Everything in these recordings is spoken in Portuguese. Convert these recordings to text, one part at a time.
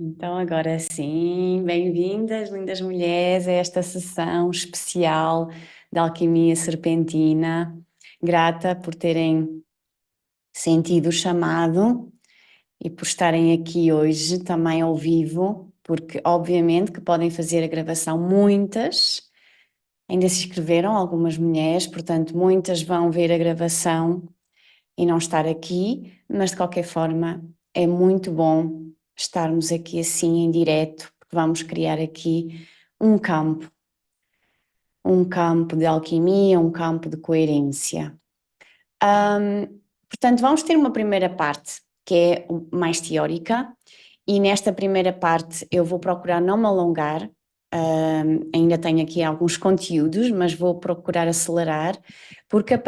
Então, agora sim, bem-vindas, lindas mulheres, a esta sessão especial da Alquimia Serpentina. Grata por terem sentido o chamado e por estarem aqui hoje também ao vivo, porque obviamente que podem fazer a gravação muitas. Ainda se inscreveram algumas mulheres, portanto, muitas vão ver a gravação e não estar aqui, mas de qualquer forma é muito bom estarmos aqui assim em direto, porque vamos criar aqui um campo, um campo de alquimia, um campo de coerência. Portanto, vamos ter uma primeira parte que é mais teórica, e nesta primeira parte eu vou procurar não me alongar. Ainda tenho aqui alguns conteúdos, mas vou procurar acelerar, porque a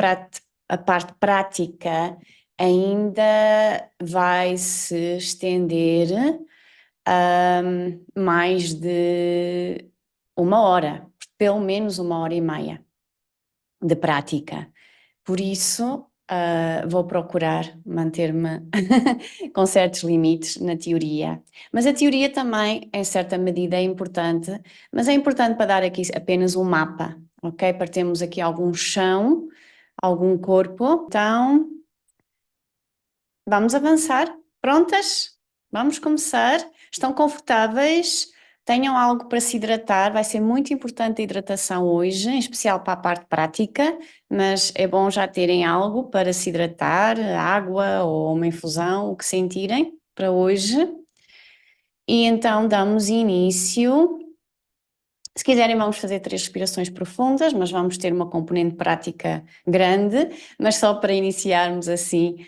parte prática ainda vai se estender mais de uma hora, pelo menos uma hora e meia de prática. Por isso, vou procurar manter-me com certos limites na teoria. Mas a teoria também, em certa medida, é importante, mas é importante para dar aqui apenas um mapa, ok? Para termos aqui algum chão, algum corpo. Então, vamos avançar? Prontas? Vamos começar? Estão confortáveis? Tenham algo para se hidratar, vai ser muito importante a hidratação hoje, em especial para a parte prática, mas é bom já terem algo para se hidratar, água ou uma infusão, o que sentirem para hoje. E então damos início. Se quiserem, vamos fazer 3 respirações profundas, mas vamos ter uma componente prática grande, mas só para iniciarmos assim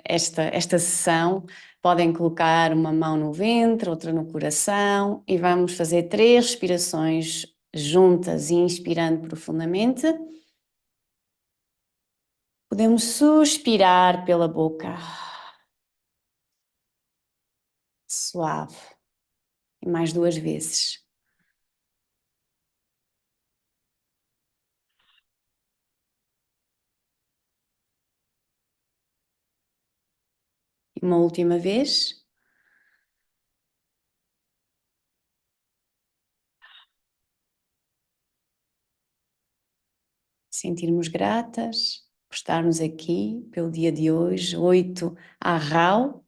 esta sessão, podem colocar uma mão no ventre, outra no coração e vamos fazer 3 respirações juntas, inspirando profundamente. Podemos suspirar pela boca, suave, e mais 2 vezes. E uma última vez. Sentirmos gratas por estarmos aqui pelo dia de hoje, 8 Arrau.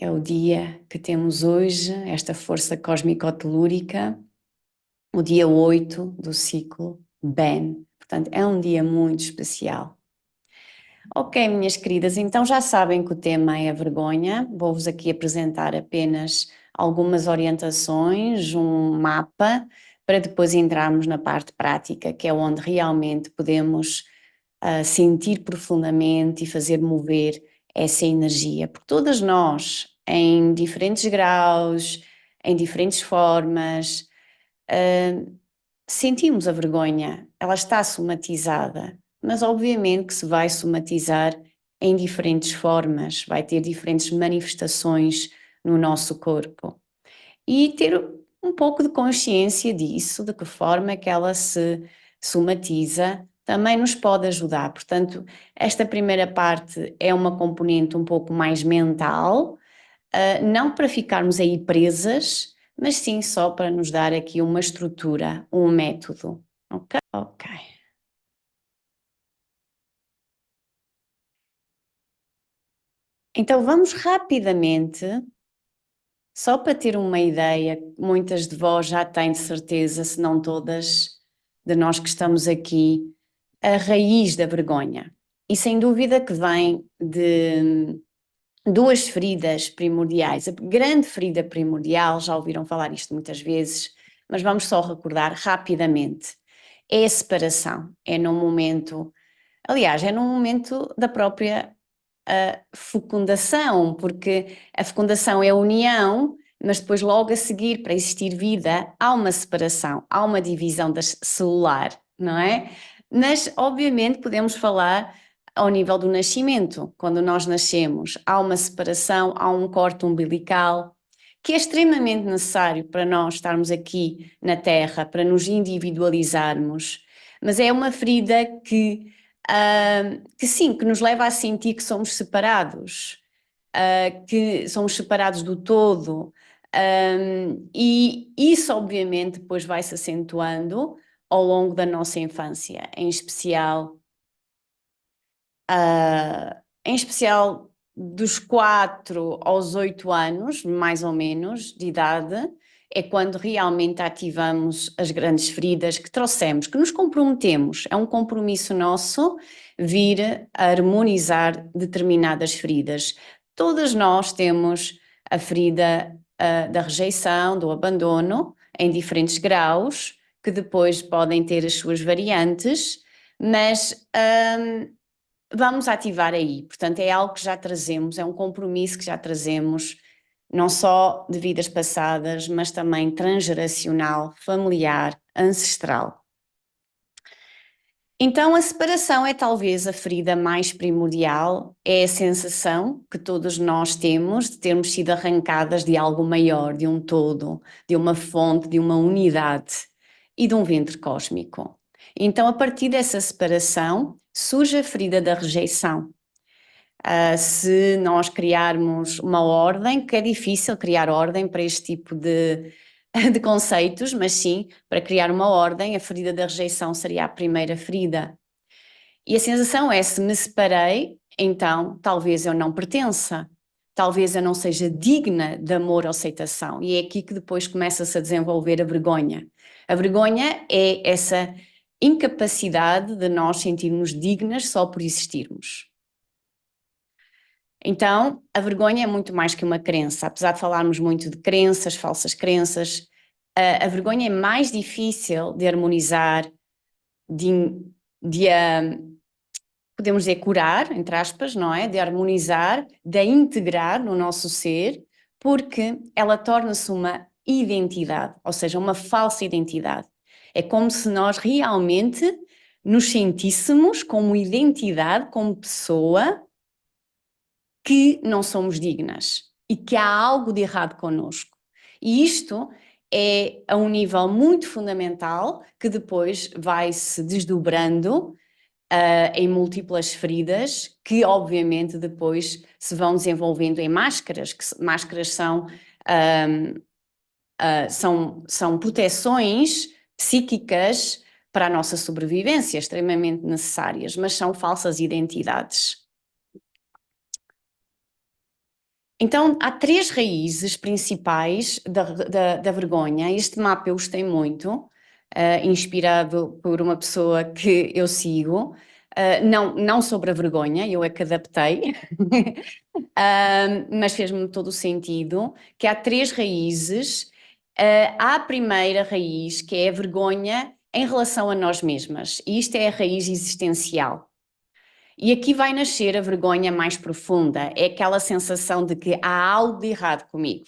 É o dia que temos hoje, esta força cósmico-telúrica, o dia 8 do ciclo Ben. Portanto, é um dia muito especial. Ok, minhas queridas, então já sabem que o tema é a vergonha. Vou-vos aqui apresentar apenas algumas orientações, um mapa, para depois entrarmos na parte prática, que é onde realmente podemos sentir profundamente e fazer mover essa energia. Porque todas nós, em diferentes graus, em diferentes formas, sentimos a vergonha, ela está somatizada, mas obviamente que se vai somatizar em diferentes formas, vai ter diferentes manifestações no nosso corpo. E ter um pouco de consciência disso, de que forma é que ela se somatiza, também nos pode ajudar. Portanto, esta primeira parte é uma componente um pouco mais mental, não para ficarmos aí presas, mas sim só para nos dar aqui uma estrutura, um método. Ok? Ok. Então vamos rapidamente, só para ter uma ideia, muitas de vós já têm de certeza, se não todas, de nós que estamos aqui, a raiz da vergonha. E sem dúvida que vem de duas feridas primordiais. A grande ferida primordial, já ouviram falar isto muitas vezes, mas vamos só recordar rapidamente. É a separação, é num momento, aliás, é num momento da própria fecundação, porque a fecundação é a união, mas depois logo a seguir, para existir vida, há uma separação, há uma divisão celular, não é? Mas, obviamente, podemos falar ao nível do nascimento. Quando nós nascemos, há uma separação, há um corte umbilical, que é extremamente necessário para nós estarmos aqui na Terra, para nos individualizarmos, mas é uma ferida que sim, que nos leva a sentir que somos separados. que somos separados do todo, e isso obviamente depois vai se acentuando ao longo da nossa infância, em especial dos 4 aos 8 anos, mais ou menos, de idade, é quando realmente ativamos as grandes feridas que trouxemos, que nos comprometemos. É um compromisso nosso vir a harmonizar determinadas feridas. Todas nós temos a ferida da rejeição, do abandono, em diferentes graus, que depois podem ter as suas variantes, mas vamos ativar aí. Portanto, é algo que já trazemos, é um compromisso que já trazemos, não só de vidas passadas, mas também transgeracional, familiar, ancestral. Então, a separação é talvez a ferida mais primordial, é a sensação que todos nós temos de termos sido arrancadas de algo maior, de um todo, de uma fonte, de uma unidade e de um ventre cósmico. Então, a partir dessa separação, surge a ferida da rejeição. Se nós criarmos uma ordem, que é difícil criar ordem para este tipo de conceitos, mas sim, para criar uma ordem, a ferida da rejeição seria a primeira ferida. E a sensação é, se me separei, então talvez eu não pertença, talvez eu não seja digna de amor ou aceitação. E é aqui que depois começa-se a desenvolver a vergonha. A vergonha é essa incapacidade de nós sentirmos dignas só por existirmos. Então, a vergonha é muito mais que uma crença. Apesar de falarmos muito de crenças, falsas crenças, a vergonha é mais difícil de harmonizar, de podemos dizer curar, entre aspas, não é? De harmonizar, de integrar no nosso ser, porque ela torna-se uma identidade, ou seja, uma falsa identidade. É como se nós realmente nos sentíssemos como identidade, como pessoa, que não somos dignas e que há algo de errado connosco. E isto é a um nível muito fundamental que depois vai se desdobrando em múltiplas feridas que obviamente depois se vão desenvolvendo em máscaras, que máscaras são proteções psíquicas para a nossa sobrevivência, extremamente necessárias, mas são falsas identidades. Então, há 3 raízes principais da vergonha. Este mapa eu gostei muito, inspirado por uma pessoa que eu sigo, não sobre a vergonha, eu é que adaptei, mas fez-me todo o sentido, que há 3 raízes. Há a primeira raiz, que é a vergonha em relação a nós mesmas, e isto é a raiz existencial. E aqui vai nascer a vergonha mais profunda, é aquela sensação de que há algo de errado comigo.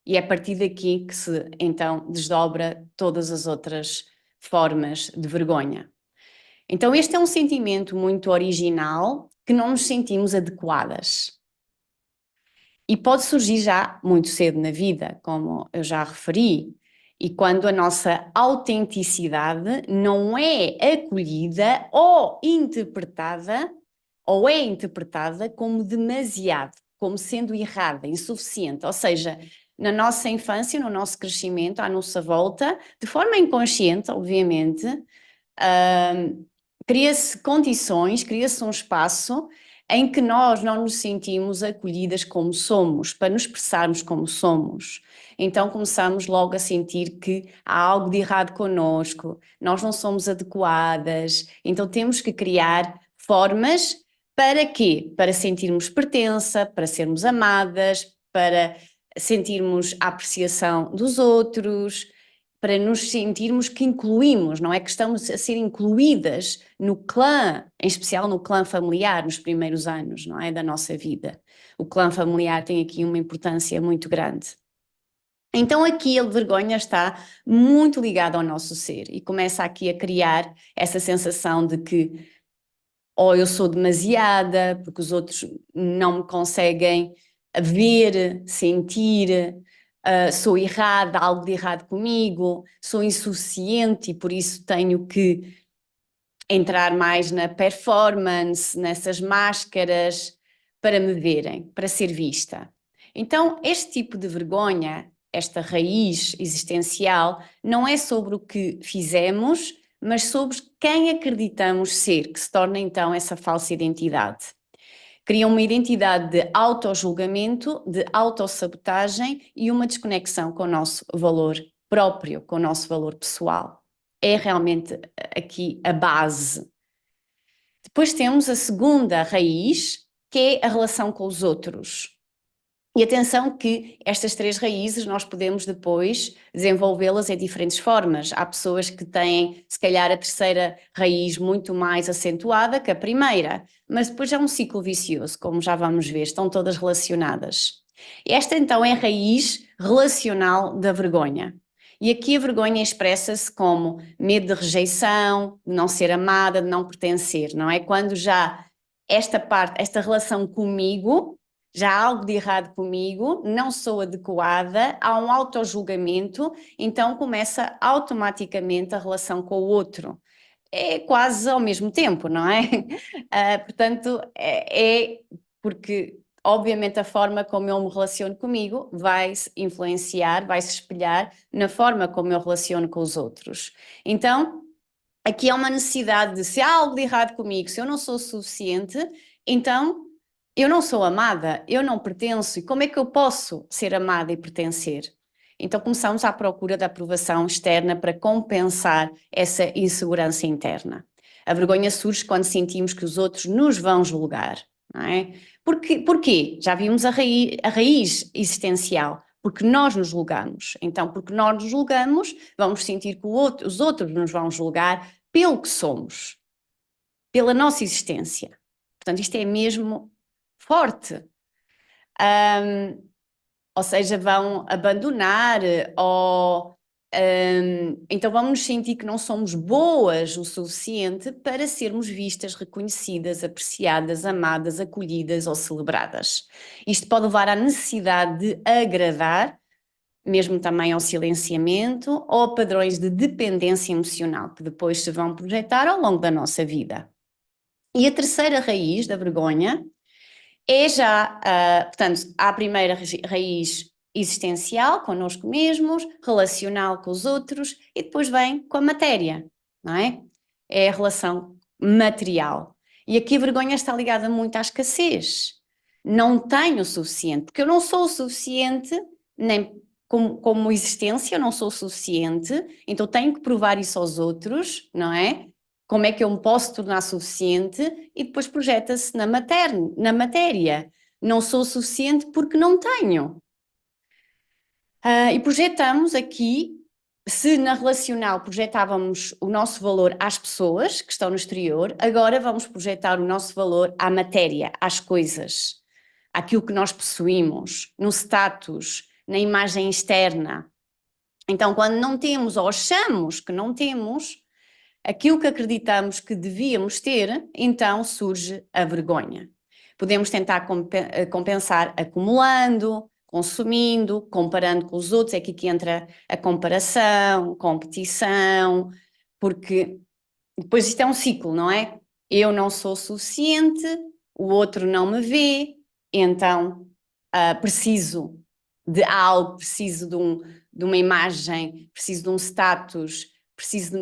E é a partir daqui que se, então, desdobra todas as outras formas de vergonha. Então este é um sentimento muito original, que não nos sentimos adequadas. E pode surgir já muito cedo na vida, como eu já referi, e quando a nossa autenticidade não é acolhida ou é interpretada como demasiado, como sendo errada, insuficiente. Ou seja, na nossa infância, no nosso crescimento, à nossa volta, de forma inconsciente, obviamente, cria-se condições, cria-se um espaço em que nós não nos sentimos acolhidas como somos, para nos expressarmos como somos. Então começamos logo a sentir que há algo de errado connosco, nós não somos adequadas, então temos que criar formas para quê? Para sentirmos pertença, para sermos amadas, para sentirmos a apreciação dos outros, para nos sentirmos que incluímos, não é que estamos a ser incluídas no clã, em especial no clã familiar, nos primeiros anos, não é, da nossa vida. O clã familiar tem aqui uma importância muito grande. Então aqui a vergonha está muito ligada ao nosso ser e começa aqui a criar essa sensação de que ou eu sou demasiada, porque os outros não me conseguem ver, sentir, sou errada, há algo de errado comigo, sou insuficiente e por isso tenho que entrar mais na performance, nessas máscaras, para me verem, para ser vista. Então, este tipo de vergonha, esta raiz existencial, não é sobre o que fizemos, mas sobre quem acreditamos ser, que se torna então essa falsa identidade. Cria uma identidade de autojulgamento, de autossabotagem e uma desconexão com o nosso valor próprio, com o nosso valor pessoal. É realmente aqui a base. Depois temos a segunda raiz, que é a relação com os outros. E atenção que estas três raízes nós podemos depois desenvolvê-las em diferentes formas. Há pessoas que têm, se calhar, a terceira raiz muito mais acentuada que a primeira, mas depois é um ciclo vicioso, como já vamos ver, estão todas relacionadas. Esta então é a raiz relacional da vergonha. E aqui a vergonha expressa-se como medo de rejeição, de não ser amada, de não pertencer, não é? Quando já esta parte, esta relação comigo, já há algo de errado comigo, não sou adequada, há um autojulgamento, então começa automaticamente a relação com o outro. É quase ao mesmo tempo, não é? Portanto, é porque, obviamente, a forma como eu me relaciono comigo vai se influenciar, vai se espelhar na forma como eu relaciono com os outros. Então, aqui há uma necessidade de, se há algo de errado comigo, se eu não sou suficiente, então eu não sou amada, eu não pertenço, e como é que eu posso ser amada e pertencer? Então começamos à procura da aprovação externa para compensar essa insegurança interna. A vergonha surge quando sentimos que os outros nos vão julgar, não é? Porquê? Já vimos a raiz existencial. Porque nós nos julgamos. Então, porque nós nos julgamos, vamos sentir que os outros nos vão julgar pelo que somos, pela nossa existência. Portanto, isto é mesmo forte. Ou seja, vão abandonar, ou então vamos nos sentir que não somos boas o suficiente para sermos vistas, reconhecidas, apreciadas, amadas, acolhidas ou celebradas. Isto pode levar à necessidade de agradar, mesmo também ao silenciamento ou a padrões de dependência emocional que depois se vão projetar ao longo da nossa vida. E a terceira raiz da vergonha é já, portanto, há a primeira raiz existencial, connosco mesmos, relacional com os outros, e depois vem com a matéria, não é? É a relação material. E aqui a vergonha está ligada muito à escassez. Não tenho o suficiente, porque eu não sou o suficiente, nem como existência, eu não sou o suficiente, então tenho que provar isso aos outros, não é? Como é que eu me posso tornar suficiente? E depois projeta-se na matéria. Não sou suficiente porque não tenho. E projetamos aqui, se na relacional projetávamos o nosso valor às pessoas que estão no exterior, agora vamos projetar o nosso valor à matéria, às coisas, àquilo que nós possuímos, no status, na imagem externa. Então, quando não temos ou achamos que não temos aquilo que acreditamos que devíamos ter, então surge a vergonha. Podemos tentar compensar acumulando, consumindo, comparando com os outros, é aqui que entra a comparação, competição, porque depois isto é um ciclo, não é? Eu não sou suficiente, o outro não me vê, então preciso de algo, preciso de uma imagem, preciso de um status, preciso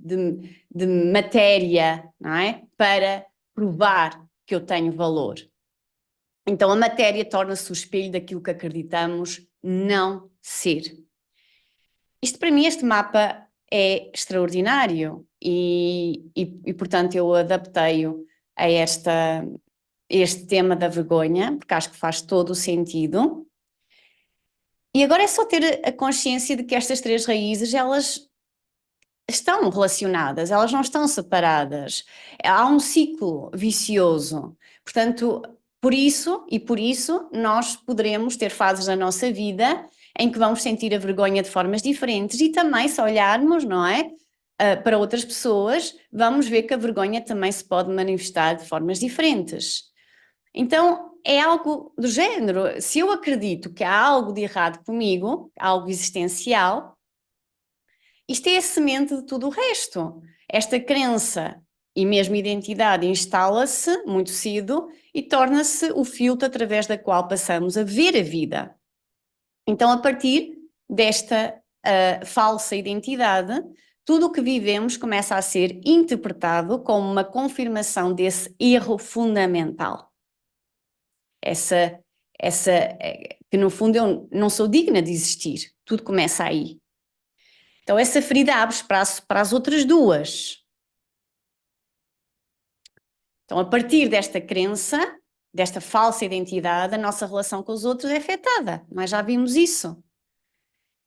de matéria, não é? Para provar que eu tenho valor. Então a matéria torna-se o espelho daquilo que acreditamos não ser. Isto para mim, este mapa é extraordinário e portanto eu adaptei-o a este tema da vergonha, porque acho que faz todo o sentido. E agora é só ter a consciência de que estas três raízes, elas estão relacionadas, elas não estão separadas. Há um ciclo vicioso. Portanto, por isso, nós poderemos ter fases na nossa vida em que vamos sentir a vergonha de formas diferentes e também, se olharmos, não é? Para outras pessoas, vamos ver que a vergonha também se pode manifestar de formas diferentes. Então, é algo do género. Se eu acredito que há algo de errado comigo, algo existencial, isto é a semente de tudo o resto. Esta crença E mesmo a identidade instala-se muito cedo e torna-se o filtro através da qual passamos a ver a vida. Então, a partir desta falsa identidade, tudo o que vivemos começa a ser interpretado como uma confirmação desse erro fundamental. Que no fundo eu não sou digna de existir. Tudo começa aí. Então essa ferida abre espaço para as outras duas. Então a partir desta crença, desta falsa identidade, a nossa relação com os outros é afetada. Nós já vimos isso.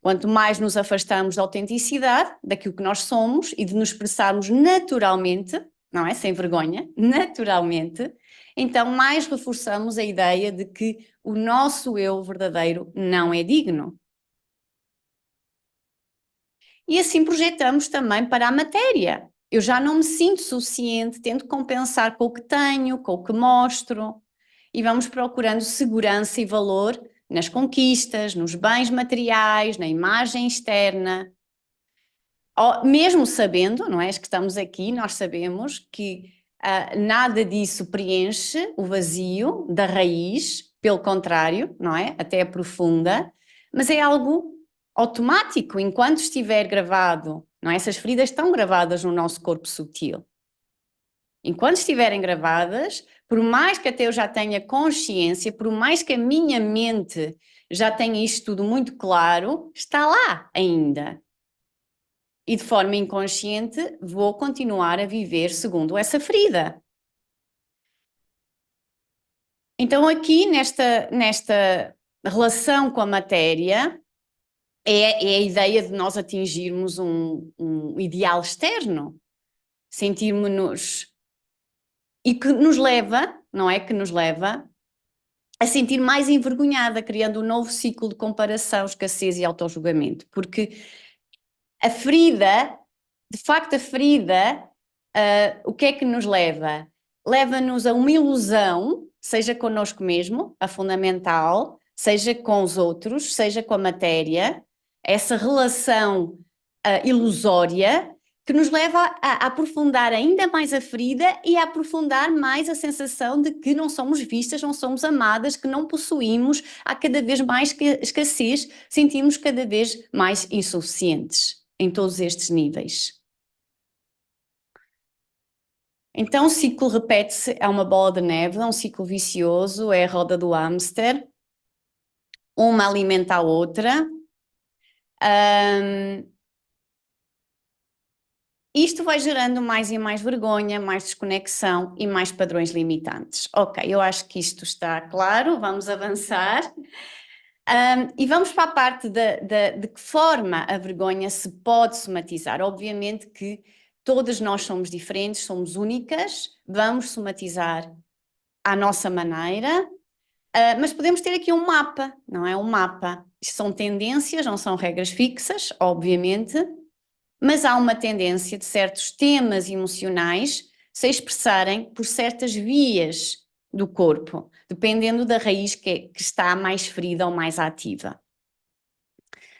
Quanto mais nos afastamos da autenticidade, daquilo que nós somos e de nos expressarmos naturalmente, não é? Sem vergonha, naturalmente, então mais reforçamos a ideia de que o nosso eu verdadeiro não é digno. E assim projetamos também para a matéria. Eu já não me sinto suficiente, tento compensar com o que tenho, com o que mostro, e vamos procurando segurança e valor nas conquistas, nos bens materiais, na imagem externa. Mesmo sabendo, não é? As que estamos aqui, nós sabemos que nada disso preenche o vazio da raiz, pelo contrário, não é? Até aprofunda, mas é algo automático, enquanto estiver gravado, não é? Essas feridas estão gravadas no nosso corpo sutil. Enquanto estiverem gravadas, por mais que até eu já tenha consciência, por mais que a minha mente já tenha isto tudo muito claro, está lá ainda. E de forma inconsciente vou continuar a viver segundo essa ferida. Então aqui nesta relação com a matéria é a ideia de nós atingirmos um ideal externo, sentirmos-nos e que nos leva, não é? Que nos leva a sentir mais envergonhada, criando um novo ciclo de comparação, escassez e autojulgamento, porque a ferida, de facto a ferida, o que é que nos leva? Leva-nos a uma ilusão, seja connosco mesmo, a fundamental, seja com os outros, seja com a matéria, essa relação ilusória que nos leva a aprofundar ainda mais a ferida e a aprofundar mais a sensação de que não somos vistas, não somos amadas, que não possuímos, há cada vez mais escassez, sentimos cada vez mais insuficientes em todos estes níveis. Então o ciclo repete-se, é uma bola de neve, é um ciclo vicioso, é a roda do hamster, uma alimenta a outra. Isto vai gerando mais e mais vergonha, mais desconexão e mais padrões limitantes. Ok, eu acho que isto está claro, vamos avançar. E vamos para a parte de que forma a vergonha se pode somatizar. Obviamente que todas nós somos diferentes, somos únicas, vamos somatizar à nossa maneira, mas podemos ter aqui um mapa, não é? Um mapa. Isto são tendências, não são regras fixas, obviamente, mas há uma tendência de certos temas emocionais se expressarem por certas vias do corpo, dependendo da raiz que está mais ferida ou mais ativa.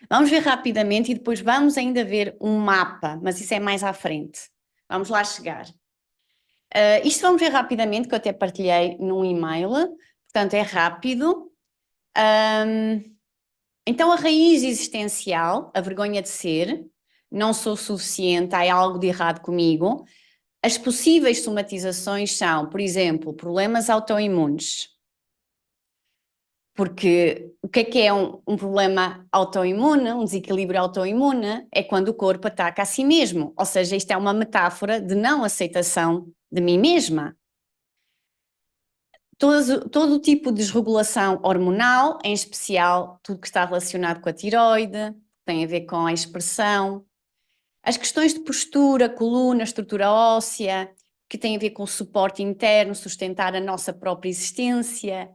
Vamos ver rapidamente e depois vamos ainda ver um mapa, mas isso é mais à frente. Vamos lá chegar. Isto vamos ver rapidamente, que eu até partilhei num e-mail, portanto é rápido. Então a raiz existencial, a vergonha de ser, não sou suficiente, há algo de errado comigo. As possíveis somatizações são, por exemplo, problemas autoimunes. Porque o que é um problema autoimune, um desequilíbrio autoimune? É quando o corpo ataca a si mesmo. Ou seja, isto é uma metáfora de não aceitação de mim mesma. Todo o tipo de desregulação hormonal, em especial tudo que está relacionado com a tiroide, tem a ver com a expressão. As questões de postura, coluna, estrutura óssea, que têm a ver com o suporte interno, sustentar a nossa própria existência.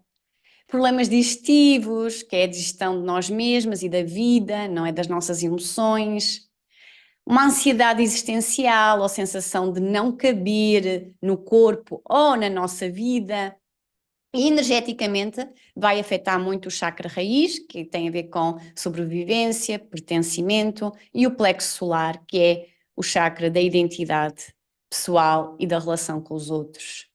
Problemas digestivos, que é a digestão de nós mesmas e da vida, não é? Das nossas emoções. Uma ansiedade existencial ou sensação de não caber no corpo ou na nossa vida. E energeticamente vai afetar muito o chakra raiz, que tem a ver com sobrevivência, pertencimento, e o plexo solar, que é o chakra da identidade pessoal e da relação com os outros.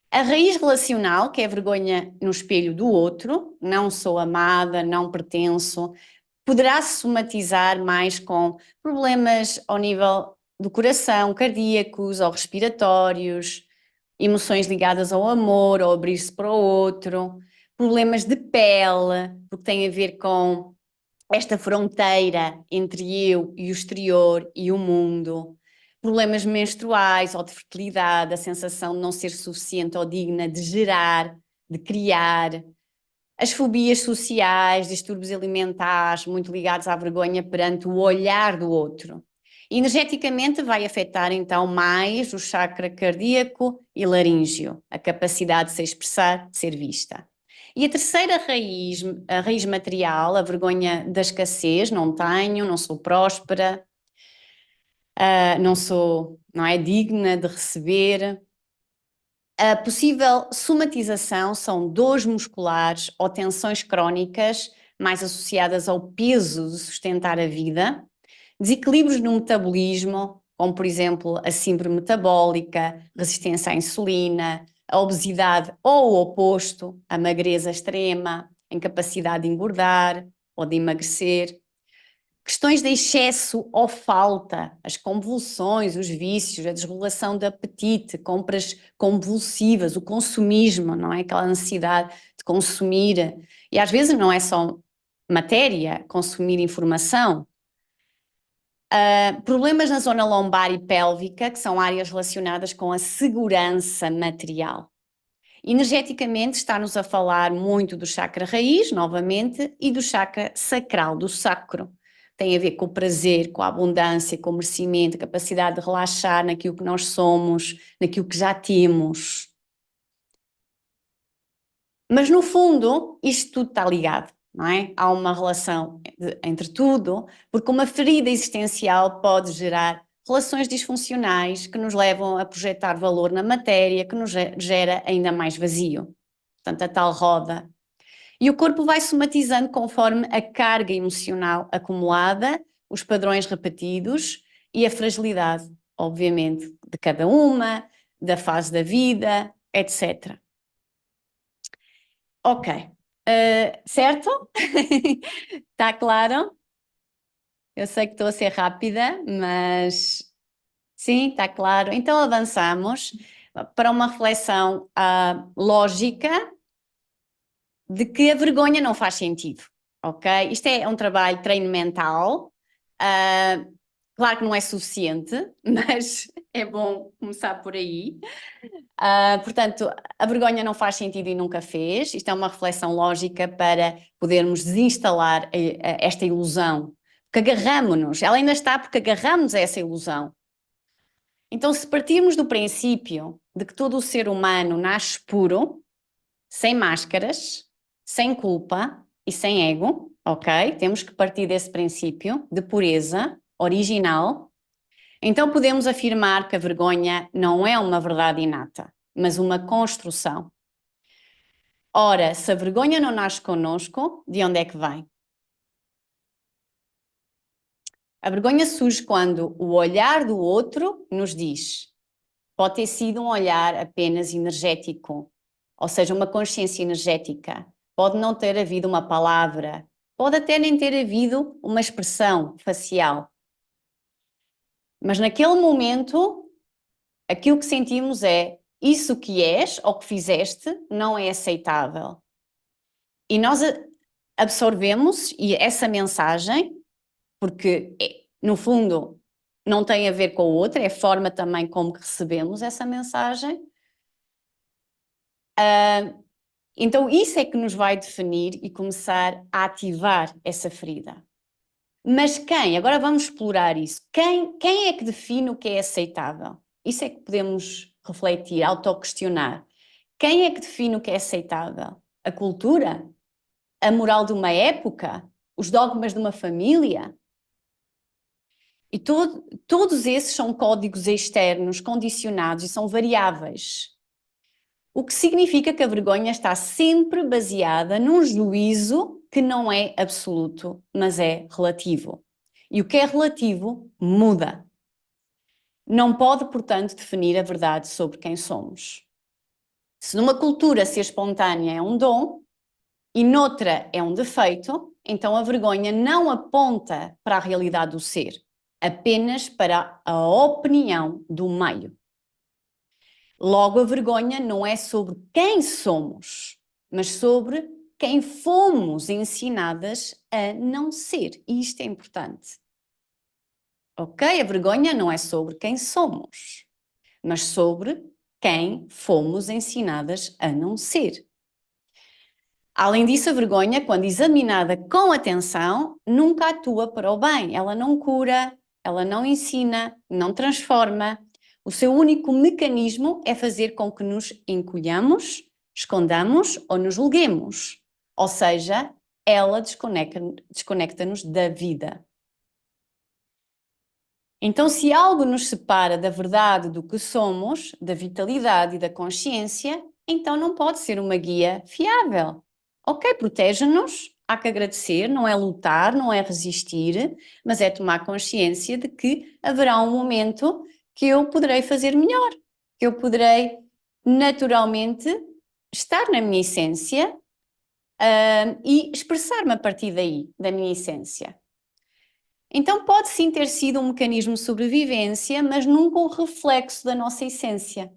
A raiz relacional, que é a vergonha no espelho do outro, não sou amada, não pertenço, poderá se somatizar mais com problemas ao nível do coração, cardíacos ou respiratórios, emoções ligadas ao amor, ao abrir-se para o outro, problemas de pele, porque tem a ver com esta fronteira entre eu e o exterior e o mundo, problemas menstruais ou de fertilidade, a sensação de não ser suficiente ou digna de gerar, de criar, as fobias sociais, distúrbios alimentares, muito ligados à vergonha perante o olhar do outro. Energeticamente vai afetar então mais o chakra cardíaco e laríngeo, a capacidade de se expressar, de ser vista. E a terceira raiz, a raiz material, a vergonha da escassez, não tenho, não sou próspera, não é digna de receber. A possível somatização são dores musculares ou tensões crónicas mais associadas ao peso de sustentar a vida, desequilíbrios no metabolismo, como por exemplo a síndrome metabólica, resistência à insulina, a obesidade ou o oposto, a magreza extrema, incapacidade de engordar ou de emagrecer. Questões de excesso ou falta, as convulsões, os vícios, a desregulação de apetite, compras compulsivas, o consumismo, não é? Aquela necessidade de consumir. E às vezes não é só matéria, consumir informação. Problemas na zona lombar e pélvica, que são áreas relacionadas com a segurança material. Energeticamente está-nos a falar muito do chakra raiz, novamente, e do chakra sacral, do sacro. Tem a ver com o prazer, com a abundância, com o merecimento, a capacidade de relaxar naquilo que nós somos, naquilo que já temos. Mas no fundo, isto tudo está ligado, não é? Há uma relação entre tudo, porque uma ferida existencial pode gerar relações disfuncionais que nos levam a projetar valor na matéria, que nos gera ainda mais vazio. Portanto, a tal roda. E o corpo vai somatizando conforme a carga emocional acumulada, os padrões repetidos e a fragilidade, obviamente, de cada uma, da fase da vida, etc. Ok. Certo? Está claro? Eu sei que estou a ser rápida, mas sim, está claro. Então avançamos para uma reflexão lógica de que a vergonha não faz sentido, ok? Isto é um trabalho de treino mental. Claro que não é suficiente, mas é bom começar por aí. Portanto, a vergonha não faz sentido e nunca fez. Isto é uma reflexão lógica para podermos desinstalar esta ilusão. Porque agarramos-nos, ela ainda está porque agarramos a essa ilusão. Então, se partirmos do princípio de que todo o ser humano nasce puro, sem máscaras, sem culpa e sem ego, ok? Temos que partir desse princípio de pureza original. Então podemos afirmar que a vergonha não é uma verdade inata, mas uma construção. Ora, se a vergonha não nasce connosco, de onde é que vem? A vergonha surge quando o olhar do outro nos diz. Pode ter sido um olhar apenas energético, ou seja, uma consciência energética. Pode não ter havido uma palavra, pode até nem ter havido uma expressão facial. Mas naquele momento, aquilo que sentimos é isso que és ou que fizeste não é aceitável. E nós absorvemos essa mensagem, porque no fundo não tem a ver com o outro, é a forma também como recebemos essa mensagem. Então isso é que nos vai definir e começar a ativar essa ferida. Mas quem? Agora vamos explorar isso. Quem é que define o que é aceitável? Isso é que podemos refletir, autoquestionar. Quem é que define o que é aceitável? A cultura? A moral de uma época? Os dogmas de uma família? E todos esses são códigos externos, condicionados e são variáveis. O que significa que a vergonha está sempre baseada num juízo que não é absoluto, mas é relativo. E o que é relativo muda. Não pode, portanto, definir a verdade sobre quem somos. Se numa cultura ser espontânea é um dom e noutra é um defeito, então a vergonha não aponta para a realidade do ser, apenas para a opinião do meio. Logo, a vergonha não é sobre quem somos, mas sobre quem fomos ensinadas a não ser. E isto é importante. Ok? A vergonha não é sobre quem somos, mas sobre quem fomos ensinadas a não ser. Além disso, a vergonha, quando examinada com atenção, nunca atua para o bem. Ela não cura, ela não ensina, não transforma. O seu único mecanismo é fazer com que nos encolhamos, escondamos ou nos julguemos. Ou seja, ela desconecta-nos da vida. Então, se algo nos separa da verdade do que somos, da vitalidade e da consciência, então não pode ser uma guia fiável. Ok, protege-nos, há que agradecer, não é lutar, não é resistir, mas é tomar consciência de que haverá um momento que eu poderei fazer melhor, que eu poderei naturalmente estar na minha essência, e expressar-me a partir daí, da minha essência. Então pode sim ter sido um mecanismo de sobrevivência, mas nunca um reflexo da nossa essência.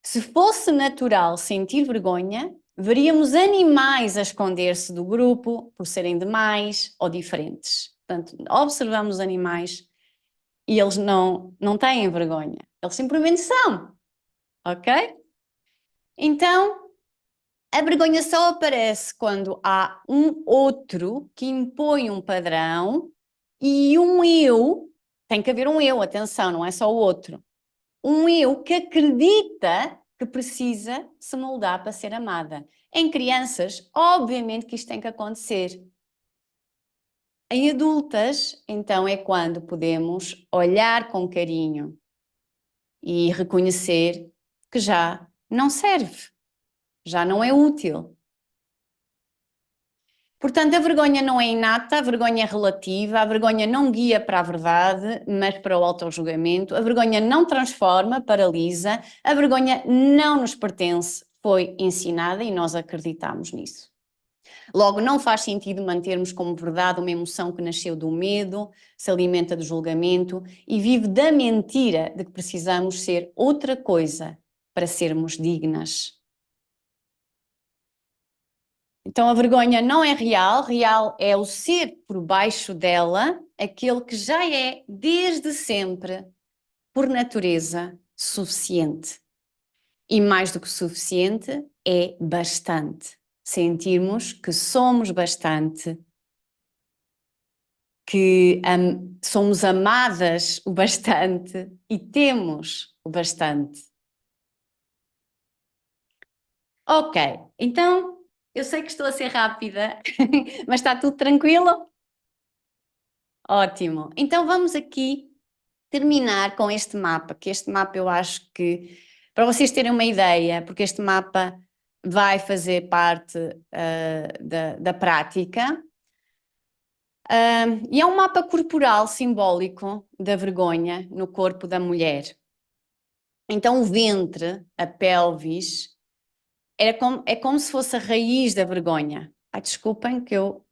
Se fosse natural sentir vergonha, veríamos animais a esconder-se do grupo por serem demais ou diferentes. Portanto, observamos animais e eles não têm vergonha. Eles simplesmente são, ok? Então, a vergonha só aparece quando há um outro que impõe um padrão e um eu, tem que haver um eu, atenção, não é só o outro. Um eu que acredita que precisa se moldar para ser amada. Em crianças, obviamente que isto tem que acontecer. Em adultas, então é quando podemos olhar com carinho e reconhecer que já não serve, já não é útil. Portanto, a vergonha não é inata, a vergonha é relativa, a vergonha não guia para a verdade, mas para o autojulgamento, a vergonha não transforma, paralisa, a vergonha não nos pertence, foi ensinada e nós acreditamos nisso. Logo, não faz sentido mantermos como verdade uma emoção que nasceu do medo, se alimenta do julgamento e vive da mentira de que precisamos ser outra coisa para sermos dignas. Então a vergonha não é real, real é o ser por baixo dela, aquele que já é, desde sempre, por natureza, suficiente. E mais do que suficiente, é bastante. Sentirmos que somos bastante, que somos amadas o bastante e temos o bastante. Ok, então eu sei que estou a ser rápida, mas está tudo tranquilo? Ótimo. Então vamos aqui terminar com este mapa, que este mapa eu acho que, para vocês terem uma ideia, porque este mapa vai fazer parte da prática, e é um mapa corporal simbólico da vergonha no corpo da mulher. Então o ventre, a pelvis, é como se fosse a raiz da vergonha. Ai, desculpem que eu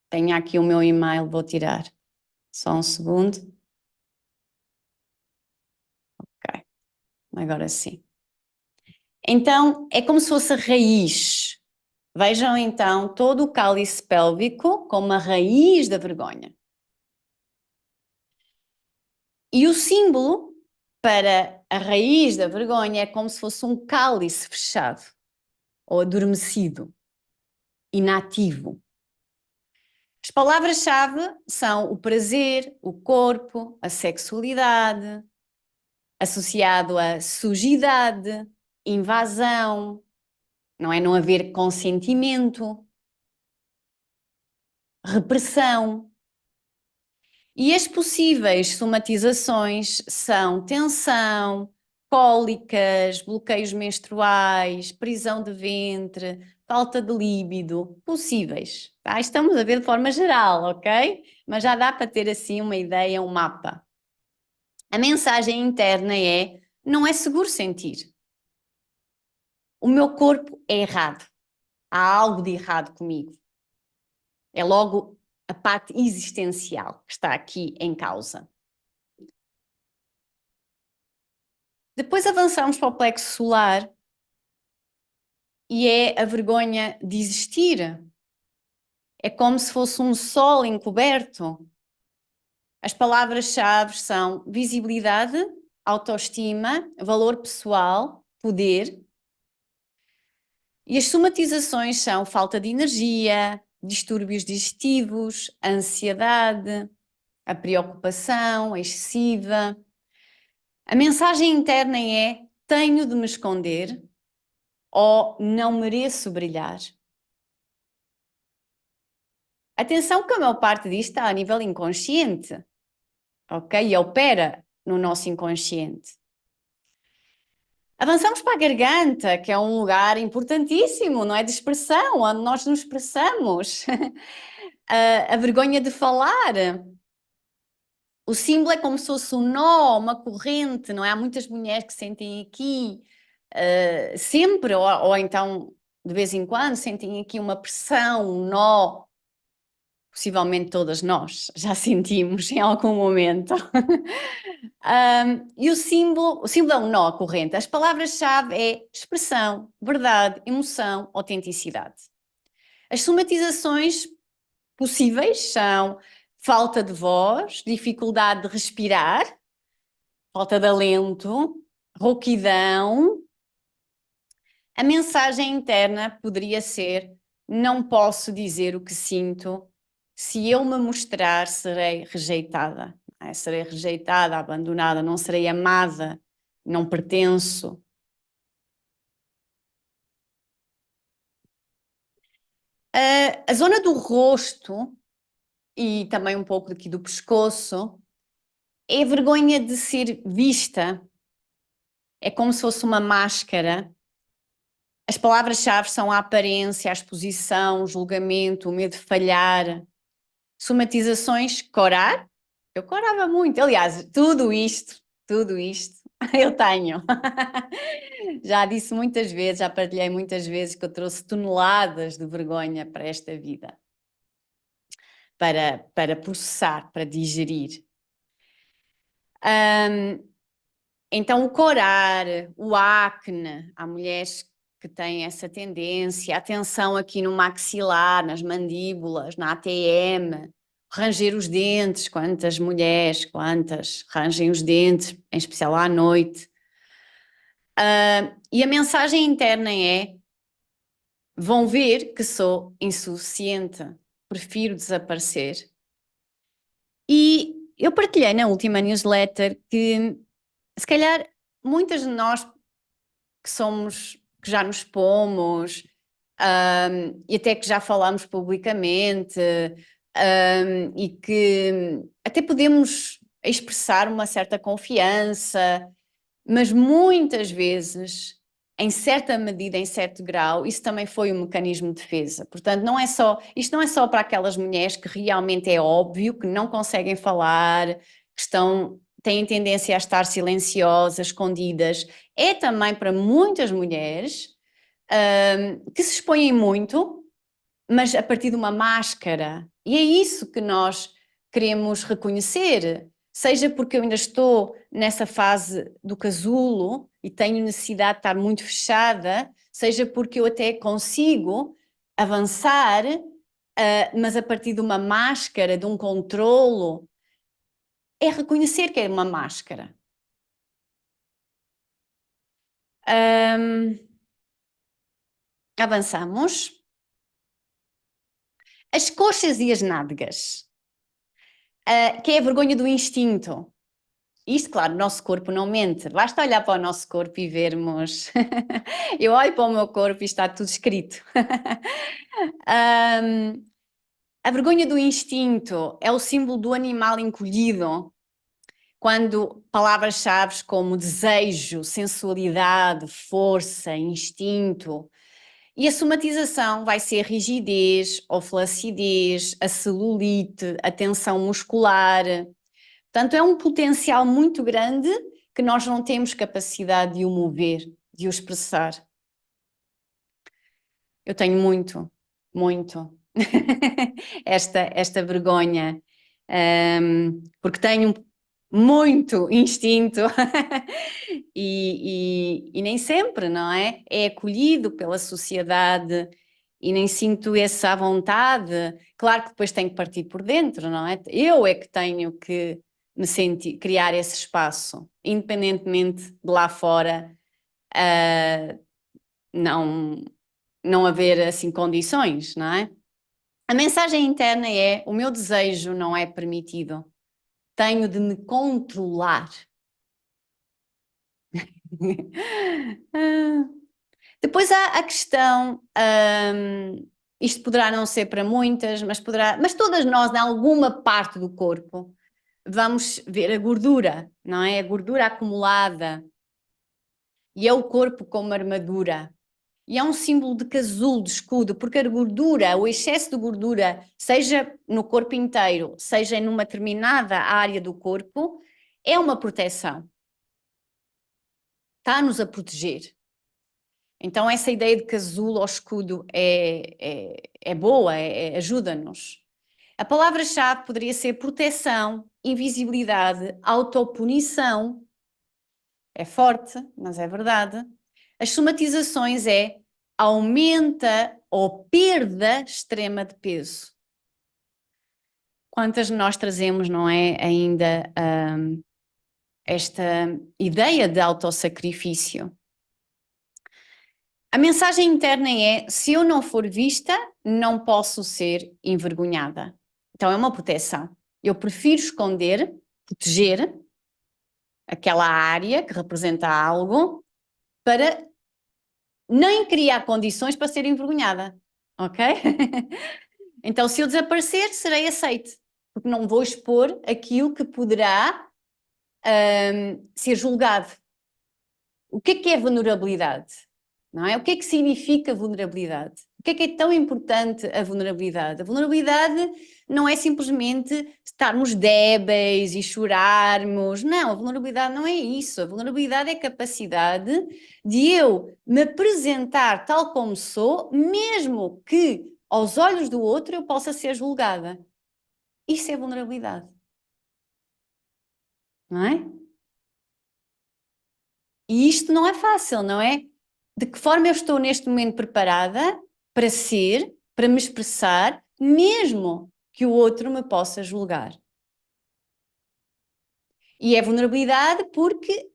tenho aqui o meu e-mail, vou tirar. Só um segundo. Ok, agora sim. Então, é como se fosse a raiz. Vejam então todo o cálice pélvico como a raiz da vergonha. E o símbolo para a raiz da vergonha é como se fosse um cálice fechado ou adormecido, inativo. As palavras-chave são o prazer, o corpo, a sexualidade, associado a sujidade, invasão, não é? Não haver consentimento, repressão. E as possíveis somatizações são tensão, cólicas, bloqueios menstruais, prisão de ventre, falta de líbido, possíveis. Tá? Estamos a ver de forma geral, ok? Mas já dá para ter assim uma ideia, um mapa. A mensagem interna é: não é seguro sentir. O meu corpo é errado. Há algo de errado comigo. É logo a parte existencial que está aqui em causa. Depois avançamos para o plexo solar e é a vergonha de existir. É como se fosse um sol encoberto. As palavras-chave são visibilidade, autoestima, valor pessoal, poder. E as somatizações são falta de energia, distúrbios digestivos, ansiedade, a preocupação excessiva. A mensagem interna é: tenho de me esconder ou não mereço brilhar. Atenção que a maior parte disto está a nível inconsciente, ok? E opera no nosso inconsciente. Avançamos para a garganta, que é um lugar importantíssimo, não é? De expressão, onde nós nos expressamos. A vergonha de falar. O símbolo é como se fosse um nó, uma corrente, não é? Há muitas mulheres que sentem aqui, sempre, ou então de vez em quando, sentem aqui uma pressão, um nó. Possivelmente todas nós já sentimos em algum momento. E o símbolo é um nó corrente. As palavras-chave é expressão, verdade, emoção, autenticidade. As somatizações possíveis são falta de voz, dificuldade de respirar, falta de alento, rouquidão. A mensagem interna poderia ser: não posso dizer o que sinto, se eu me mostrar serei rejeitada. Serei rejeitada, abandonada, não serei amada, não pertenço. A zona do rosto e também um pouco aqui do pescoço é a vergonha de ser vista. É como se fosse uma máscara. As palavras-chave são a aparência, a exposição, o julgamento, o medo de falhar. Somatizações, corar. Eu corava muito. Aliás, tudo isto eu tenho. Já disse muitas vezes, já partilhei muitas vezes que eu trouxe toneladas de vergonha para esta vida. Para processar, para digerir. Então o corar, o acne, há mulheres que têm essa tendência, a tensão aqui no maxilar, nas mandíbulas, na ATM, ranger os dentes, quantas mulheres, quantas rangem os dentes, em especial à noite. E a mensagem interna é: vão ver que sou insuficiente, prefiro desaparecer. E eu partilhei na última newsletter que, se calhar, muitas de nós que já nos expomos, e até que já falamos publicamente, e que até podemos expressar uma certa confiança, mas muitas vezes, em certa medida, em certo grau, isso também foi um mecanismo de defesa. Portanto, isto não é só para aquelas mulheres que realmente é óbvio que não conseguem falar, têm tendência a estar silenciosas, escondidas. É também para muitas mulheres que se expõem muito, mas a partir de uma máscara. E é isso que nós queremos reconhecer. Seja porque eu ainda estou nessa fase do casulo e tenho necessidade de estar muito fechada, seja porque eu até consigo avançar, mas a partir de uma máscara, de um controlo, é reconhecer que é uma máscara. Avançamos. As coxas e as nádegas, que é a vergonha do instinto. Isto, claro, o nosso corpo não mente. Basta olhar para o nosso corpo e vermos. Eu olho para o meu corpo e está tudo escrito. A vergonha do instinto é o símbolo do animal encolhido. Quando palavras-chave como desejo, sensualidade, força, instinto. E a somatização vai ser rigidez ou flacidez, a celulite, a tensão muscular. Portanto, é um potencial muito grande que nós não temos capacidade de o mover, de o expressar. Eu tenho muito, muito esta vergonha, porque tenho muito instinto e nem sempre, não é? É acolhido pela sociedade e nem sinto essa vontade. Claro que depois tenho que partir por dentro, não é? Eu é que tenho que me sentir, criar esse espaço, independentemente de lá fora, não, não haver assim condições, não é? A mensagem interna é: o meu desejo não é permitido, tenho de me controlar. Depois há a questão, isto poderá não ser para muitas, mas todas nós, em alguma parte do corpo, vamos ver a gordura, não é? A gordura acumulada. E é o corpo como armadura. E é um símbolo de casulo, de escudo, porque a gordura, o excesso de gordura, seja no corpo inteiro, seja numa determinada área do corpo, é uma proteção. Está-nos a proteger. Então, essa ideia de casulo ou escudo é boa, ajuda-nos. A palavra-chave poderia ser proteção, invisibilidade, autopunição. É forte, mas é verdade. As somatizações é aumenta ou perda extrema de peso. Quantas de nós trazemos, não é, ainda esta ideia de autossacrifício? A mensagem interna é: se eu não for vista, não posso ser envergonhada. Então é uma proteção. Eu prefiro esconder, proteger aquela área que representa algo para nem criar condições para ser envergonhada, ok? Então, se eu desaparecer, serei aceite, porque não vou expor aquilo que poderá ser julgado. O que é vulnerabilidade? Não é? O que é que significa vulnerabilidade? O que é tão importante a vulnerabilidade? A vulnerabilidade não é simplesmente estarmos débeis e chorarmos. Não, a vulnerabilidade não é isso. A vulnerabilidade é a capacidade de eu me apresentar tal como sou, mesmo que aos olhos do outro eu possa ser julgada. Isso é vulnerabilidade, não é? E isto não é fácil, não é? De que forma eu estou neste momento preparada para ser, para me expressar, mesmo que o outro me possa julgar. E é vulnerabilidade porque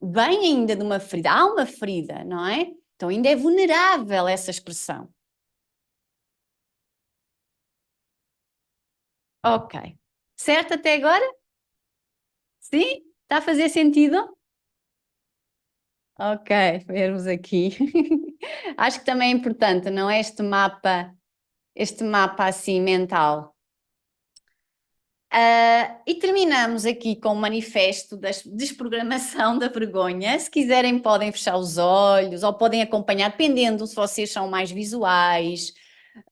vem ainda de uma ferida, há uma ferida, não é? Então ainda é vulnerável essa expressão. Ok. Certo até agora? Sim? Está a fazer sentido? Ok, vermos aqui. Acho que também é importante, não é? Este mapa assim mental. E terminamos aqui com o manifesto da desprogramação da vergonha. Se quiserem, podem fechar os olhos ou podem acompanhar, dependendo se vocês são mais visuais,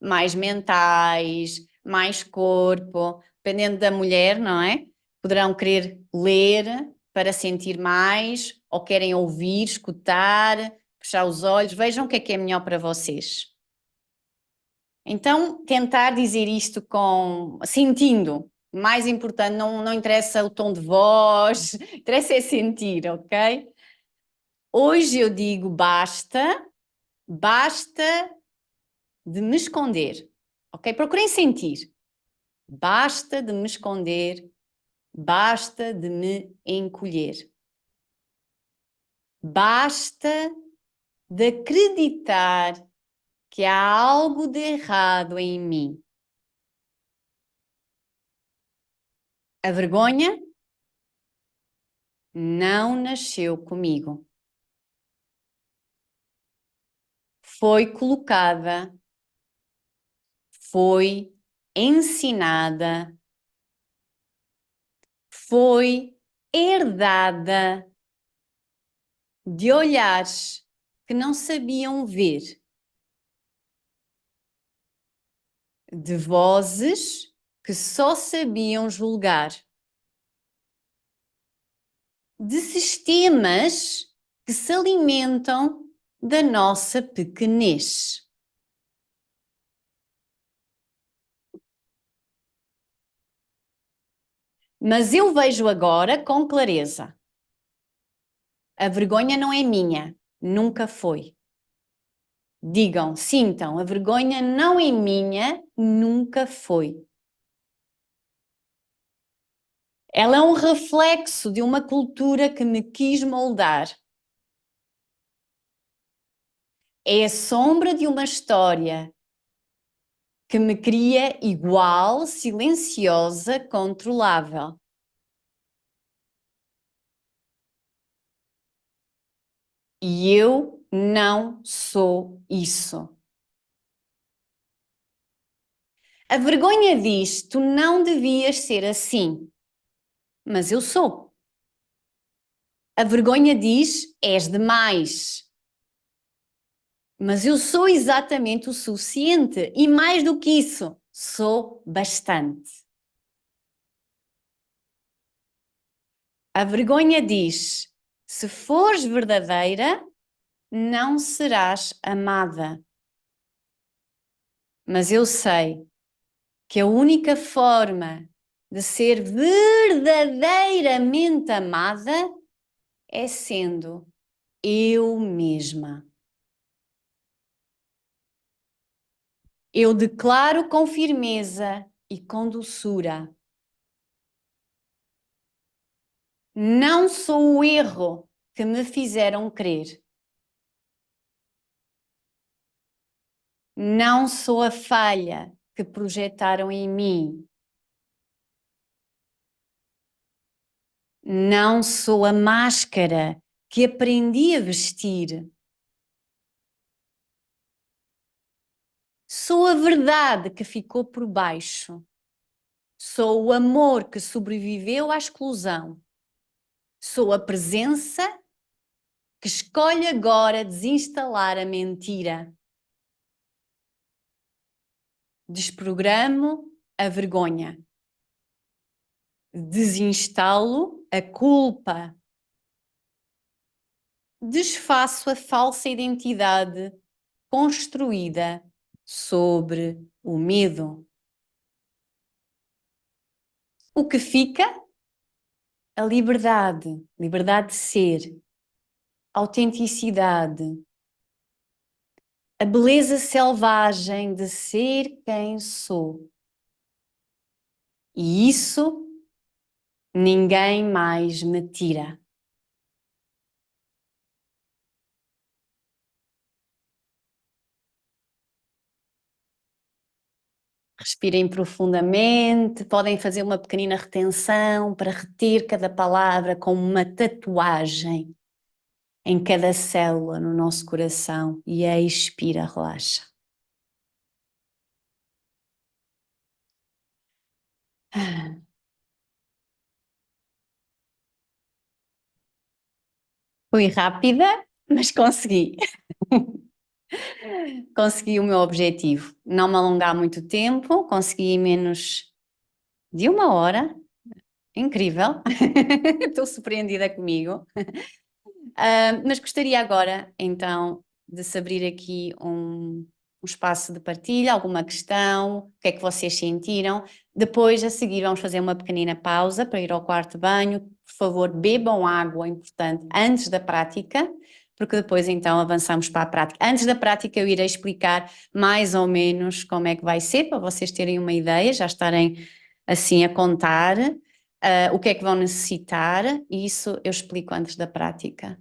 mais mentais, mais corpo, dependendo da mulher, não é? Poderão querer ler para sentir mais, ou querem ouvir, escutar, fechar os olhos. Vejam o que é melhor para vocês. Então, tentar dizer isto com sentindo. Mais importante, não interessa o tom de voz, interessa é sentir, ok? Hoje eu digo basta, basta de me esconder, ok? Procurem sentir. Basta de me esconder, basta de me encolher. Basta de acreditar que há algo de errado em mim. A vergonha não nasceu comigo. Foi colocada, foi ensinada, foi herdada de olhares que não sabiam ver, de vozes que só sabiam julgar. de sistemas que se alimentam da nossa pequenez. Mas eu vejo agora com clareza. A vergonha não é minha, nunca foi. Digam, sintam, a vergonha não é minha, nunca foi. Ela é um reflexo de uma cultura que me quis moldar. É a sombra de uma história que me cria igual, silenciosa, controlável. E eu não sou isso. A vergonha diz: tu não devias ser assim, mas eu sou. A vergonha diz: és demais, mas eu sou exatamente o suficiente e mais do que isso, sou bastante. A vergonha diz: se fores verdadeira, não serás amada. Mas eu sei que a única forma de ser verdadeiramente amada é sendo eu mesma. Eu declaro com firmeza e com doçura: não sou o erro que me fizeram crer. Não sou a falha que projetaram em mim. Não sou a máscara que aprendi a vestir. Sou a verdade que ficou por baixo. Sou o amor que sobreviveu à exclusão. Sou a presença que escolhe agora desinstalar a mentira. Desprogramo a vergonha. Desinstalo a culpa. Desfaço a falsa identidade construída sobre o medo. O que fica? A liberdade, liberdade de ser, autenticidade, a beleza selvagem de ser quem sou. E isso ninguém mais me tira. Respirem profundamente, podem fazer uma pequenina retenção para reter cada palavra como uma tatuagem em cada célula no nosso coração e expira, relaxa. Fui rápida, mas consegui. Consegui o meu objetivo. Não me alongar muito tempo, consegui em menos de uma hora. Incrível. Estou surpreendida comigo. Mas gostaria agora, então, de se abrir aqui um espaço de partilha, alguma questão, o que é que vocês sentiram. Depois, a seguir, vamos fazer uma pequenina pausa para ir ao quarto de banho. Por favor, bebam água, importante, antes da prática, porque depois, então, avançamos para a prática. Antes da prática, eu irei explicar mais ou menos como é que vai ser, para vocês terem uma ideia, já estarem assim a contar. O que é que vão necessitar, e isso eu explico antes da prática.